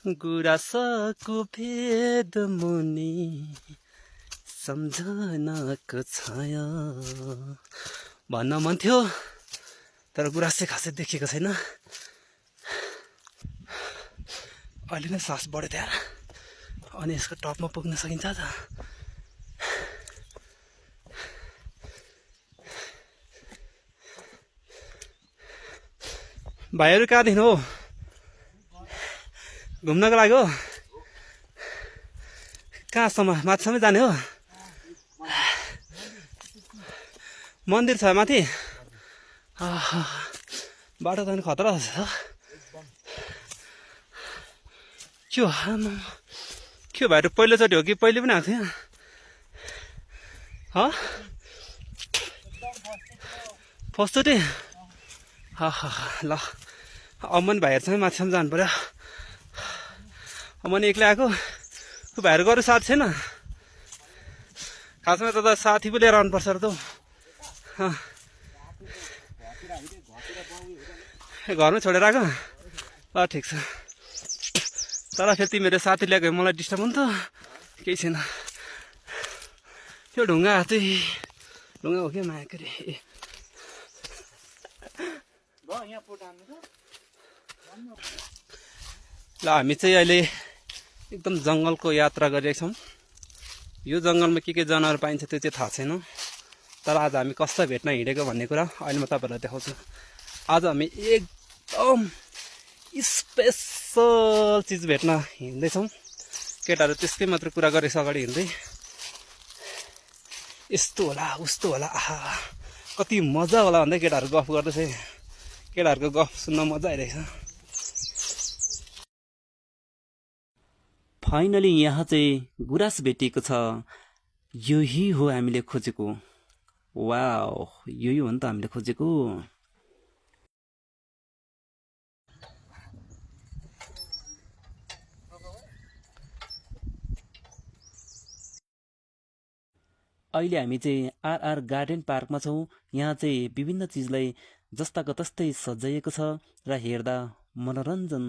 गुराँसको भेद मुनि सम्झनाको छाया भन्न मन थियो तर गुराँस चाहिँ खासै देखेको छैन। अहिले नै सास बढ्यो त्यहाँ अनि यसको टपमा पुग्न सकिन्छ त। भाइहरू कहाँदेखि हो? घुम्नको लागि हो? कहाँसम्म? माथिसम्म जाने हो? मन्दिर छ माथि? बाटो त खतरा छ। के हो के भाइहरू पहिलोचोटि हो कि पहिले पनि आएको थियो? फर्स्टचोटि? ल अमन भाइहरूसँग माथिसम्म जानु पर्यो। अमन एक्लै आएको भाइहरूको अरू साथी छैन? खासमा त साथी पो लिएर आउनुपर्छ र त। घरमै छोडेर आएको? ल ठिक छ। तर फेरि तिमीहरू साथी ल्याएको मलाई डिस्टर्ब हुन्छ केही छैन। त्यो ढुङ्गा चाहिँ ढुङ्गा हो क्या मायाको रे। ल हामी चाहिँ अहिले एकदम जङ्गलको यात्रा गरिरहेको छौँ। यो जङ्गलमा के जनावर पाइन्छ त्यो चाहिँ थाहा छैन, तर आज हामी कसलाई भेट्न हिँडेको भन्ने कुरा अहिले म तपाईँहरूलाई देखाउँछु। आज हामी एकदम स्पेसल चिज भेट्न हिँड्दैछौँ। केटाहरू त्यसकै मात्र कुरा गरेछ अगाडि हिँड्दै, यस्तो होला उस्तो होला आहा कति मजा होला भन्दै केटाहरू गफ गर्दैछ। केटाहरूको गफ सुन्न मजा आइरहेछ। फाइनली यहाँ चाहिँ गुराँस भेटिएको छ। यही हो हामीले खोजेको। वाउ, यही हो नि त हामीले खोजेको। अहिले हामी चाहिँ आरआर गार्डन पार्कमा छौँ। यहाँ चाहिँ विभिन्न चिजलाई जस्ताको तस्तै सजाइएको छ र हेर्दा मनोरञ्जन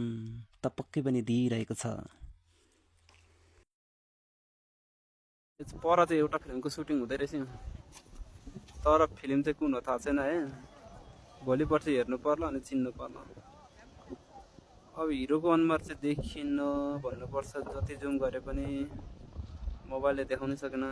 त पक्कै पनि दिइरहेको छ। पर चाहिँ एउटा फिल्मको सुटिङ हुँदै रहेछ, तर फिल्म चाहिँ कुन हो थाहा छैन है। भोलि पर्सि हेर्नु पर्ला अनि चिन्नु पर्ला। अब हिरोको अनुहार चाहिँ देखिन्न भन्नुपर्छ, जति जुम गरे पनि मोबाइलले देखाउनै सकेन।